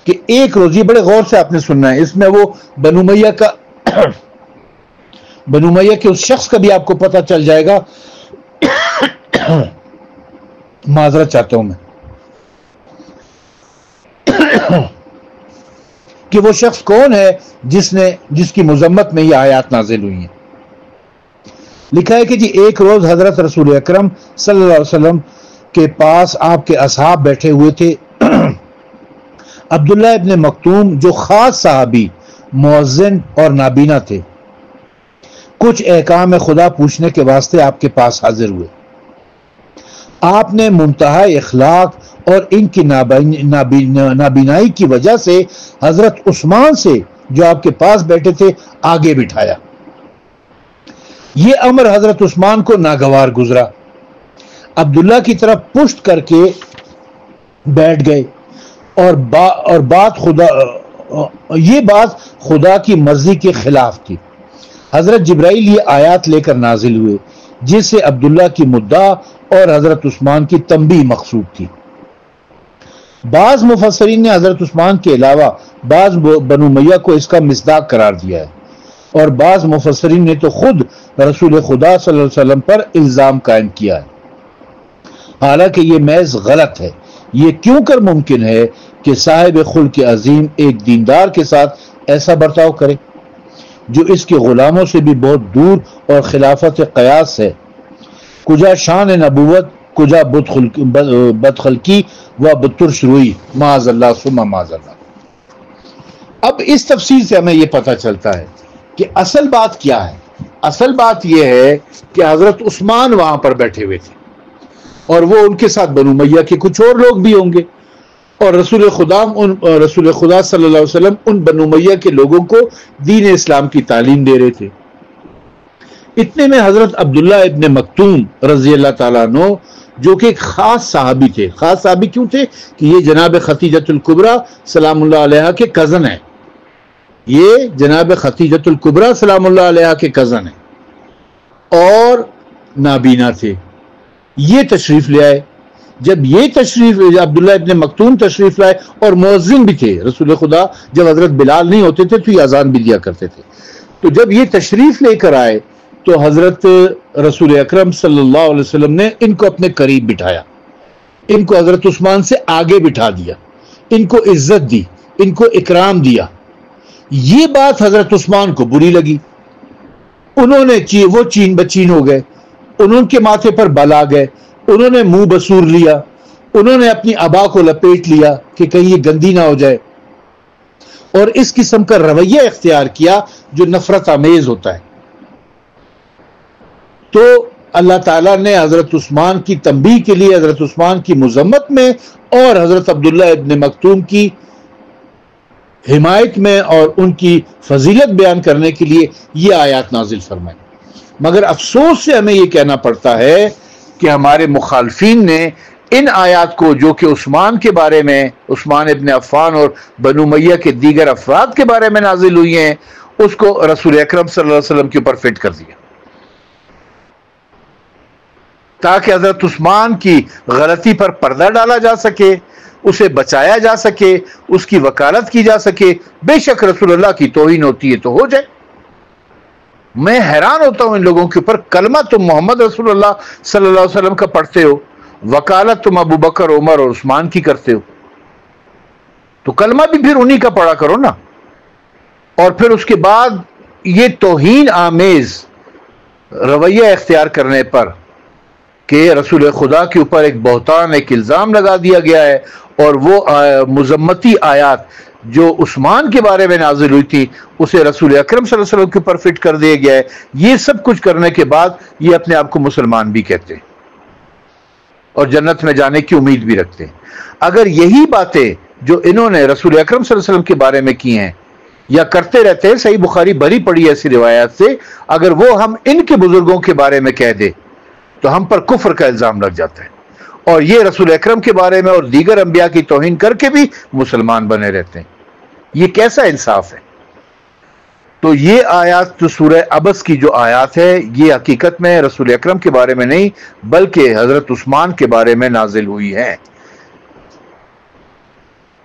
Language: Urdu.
کہ ایک روز، یہ بڑے غور سے آپ نے سننا ہے، اس میں وہ بنو امیہ کا بنو امیہ کے اس شخص کا بھی آپ کو پتہ چل جائے گا، معذرت چاہتا ہوں میں، کہ وہ شخص کون ہے جس کی مذمت میں یہ آیات نازل ہوئی ہیں۔ لکھا ہے کہ جی ایک روز حضرت رسول اکرم صلی اللہ علیہ وسلم کے پاس آپ کے اصحاب بیٹھے ہوئے تھے۔ عبداللہ ابن مکتوم جو خاص صحابی، مؤذن اور نابینا تھے، کچھ احکام خدا پوچھنے کے واسطے آپ کے پاس حاضر ہوئے۔ آپ نے منتہا اخلاق اور ان کی نابینائی کی وجہ سے حضرت عثمان سے، جو آپ کے پاس بیٹھے تھے، آگے بٹھایا۔ یہ امر حضرت عثمان کو ناگوار گزرا، عبداللہ کی طرف پشت کر کے بیٹھ گئے، اور یہ بات خدا کی مرضی کے خلاف تھی۔ حضرت جبرائیل یہ آیات لے کر نازل ہوئے، جس سے عبداللہ کی مدعا اور حضرت عثمان کی تنبیہ مقصود تھی۔ بعض مفسرین نے حضرت عثمان کے علاوہ بعض بنو امیہ کو اس کا مصداق قرار دیا ہے، اور بعض مفسرین نے تو خود رسول خدا صلی اللہ علیہ وسلم پر الزام قائم کیا ہے، حالانکہ یہ محض غلط ہے۔ یہ کیوں کر ممکن ہے کہ صاحب خلق عظیم ایک دیندار کے ساتھ ایسا برتاؤ کرے جو اس کے غلاموں سے بھی بہت دور اور خلافت قیاس ہے؟ کجا شان نبوت، کجا بدخلقی و بدترش روئی، معاذ اللہ ثم معاذ اللہ۔ اب اس تفصیل سے ہمیں یہ پتہ چلتا ہے کہ اصل بات کیا ہے۔ اصل بات یہ ہے کہ حضرت عثمان وہاں پر بیٹھے ہوئے تھے، اور وہ ان کے ساتھ بنو امیہ کے کچھ اور لوگ بھی ہوں گے، اور رسول خدا صلی اللہ علیہ وسلم ان بنو امیہ کے لوگوں کو دین اسلام کی تعلیم دے رہے تھے۔ اتنے میں حضرت عبداللہ ابن مکتوم رضی اللہ تعالیٰ عنہ، جو کہ ایک خاص صحابی تھے، خاص صحابی کیوں تھے کہ یہ جناب خدیجۃ الکبریٰ سلام اللہ علیہا کے کزن ہیں، یہ جناب خدیجۃ الکبریٰ سلام اللہ علیہا کے کزن ہیں، اور نابینا تھے۔ یہ تشریف لے آئے۔ جب یہ تشریف عبداللہ ابن مکتوم تشریف لائے، اور مؤذن بھی تھے، رسول خدا جب حضرت بلال نہیں ہوتے تھے تو یہ اذان بھی دیا کرتے تھے، تو جب یہ تشریف لے کر آئے تو حضرت رسول اکرم صلی اللہ علیہ وسلم نے ان کو اپنے قریب بٹھایا، ان کو حضرت عثمان سے آگے بٹھا دیا، ان کو عزت دی، ان کو اکرام دیا۔ یہ بات حضرت عثمان کو بری لگی، انہوں نے وہ چین بچین ہو گئے، انہوں کے ماتھے پر بل آ گئے، انہوں نے منہ بسور لیا، انہوں نے اپنی عبا کو لپیٹ لیا کہ کہیں یہ گندی نہ ہو جائے، اور اس قسم کا رویہ اختیار کیا جو نفرت آمیز ہوتا ہے۔ تو اللہ تعالیٰ نے حضرت عثمان کی تنبیہ کے لیے، حضرت عثمان کی مذمت میں اور حضرت عبداللہ ابن مکتوم کی حمایت میں اور ان کی فضیلت بیان کرنے کے لیے یہ آیات نازل فرمائی۔ مگر افسوس سے ہمیں یہ کہنا پڑتا ہے کہ ہمارے مخالفین نے ان آیات کو، جو کہ عثمان کے بارے میں، عثمان ابن عفان اور بنو امیہ کے دیگر افراد کے بارے میں نازل ہوئی ہیں، اس کو رسول اکرم صلی اللہ علیہ وسلم کے اوپر فٹ کر دیا، تاکہ حضرت عثمان کی غلطی پر پردہ ڈالا جا سکے، اسے بچایا جا سکے، اس کی وکالت کی جا سکے۔ بے شک رسول اللہ کی توہین ہوتی ہے تو ہو جائے۔ میں حیران ہوتا ہوں ان لوگوں کے اوپر، کلمہ تم محمد رسول اللہ صلی اللہ علیہ وسلم کا پڑھتے ہو، وکالت تم ابو بکر، عمر اور عثمان کی کرتے ہو، تو کلمہ بھی پھر انہی کا پڑھا کرو نا۔ اور پھر اس کے بعد یہ توہین آمیز رویہ اختیار کرنے پر کہ رسول خدا کے اوپر ایک بہتان، ایک الزام لگا دیا گیا ہے، اور وہ مذمتی آیات جو عثمان کے بارے میں نازل ہوئی تھی اسے رسول اکرم صلی اللہ علیہ وسلم کے اوپر فٹ کر دیا گیا ہے۔ یہ سب کچھ کرنے کے بعد یہ اپنے آپ کو مسلمان بھی کہتے ہیں اور جنت میں جانے کی امید بھی رکھتے ہیں۔ اگر یہی باتیں جو انہوں نے رسول اکرم صلی اللہ علیہ وسلم کے بارے میں کی ہیں یا کرتے رہتے ہیں، صحیح بخاری بھری پڑی ایسی روایات سے، اگر وہ ہم ان کے بزرگوں کے بارے میں کہہ دے تو ہم پر کفر کا الزام لگ جاتا ہے، اور یہ رسول اکرم کے بارے میں اور دیگر انبیاء کی توہین کر کے بھی مسلمان بنے رہتے ہیں۔ یہ کیسا انصاف ہے؟ تو یہ آیات جو سورہ عبس کی جو آیات ہے، یہ حقیقت میں رسول اکرم کے بارے میں نہیں بلکہ حضرت عثمان کے بارے میں نازل ہوئی ہے۔